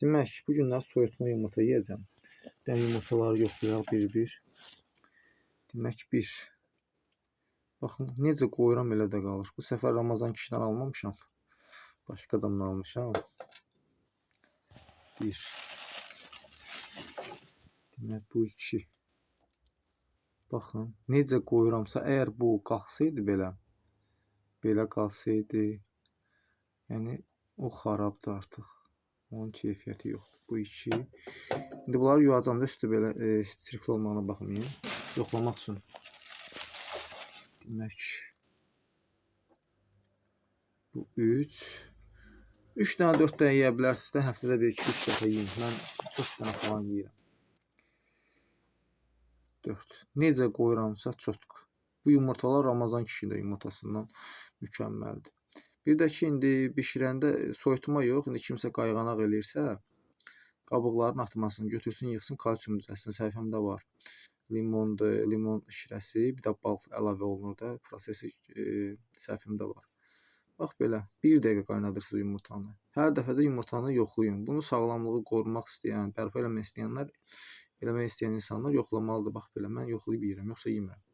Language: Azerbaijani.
Demək, bu günlər soyutma yumurta yeyəcəm. Dən yumurtaları yoxlayaq bir-bir. Demək, bir. Baxın, necə qoyuram elə də qalır. Bu səfər Ramazan kişidən almamışam. Başqa adamdan almışam. Bir. Demək, bu iki. Baxın, necə qoyuramsa, əgər bu qalxsaydı belə qalsaydı, yəni o xarabdır artıq. Onun keyfiyyəti yoxdur. Bu iki. İndi bunları yuyacam da üstü belə strikli olmağına baxmayın. Yoxlamaq üçün. Demək, bu üç. 3 dənə 4 dənə yeyə bilərsiniz də, həftədə bir 2-3 dəfə yiyin. Mən 4 dənə falan yeyirəm. 4. Necə qoyuramsa çotq. Bu yumurtalar Ramazan kişinin yumurtasından mükəmməldir. Bir də ki, indi bişirəndə soyutma yox. İndi kimsə qayğanaq eləyirsə, qabıqların atmasını götürsün, yığsın, kalsium düzəlsin. Səhifəmdə var. Limondur, limon şirəsi, bir də bal əlavə olunur da, prosesi səhifəmdə var. Bax belə, 1 dəqiqə qaynadırsınız yumurtanı. Hər dəfədə yumurtanı yoxlayın. Bunu sağlamlığı qorumaq istəyən, bərpa eləmək istəyənlər, eləmək istəyən insanlar yoxlamalıdır. Bax belə, mən yoxlayıb yeyirəm, yoxsa yemirəm.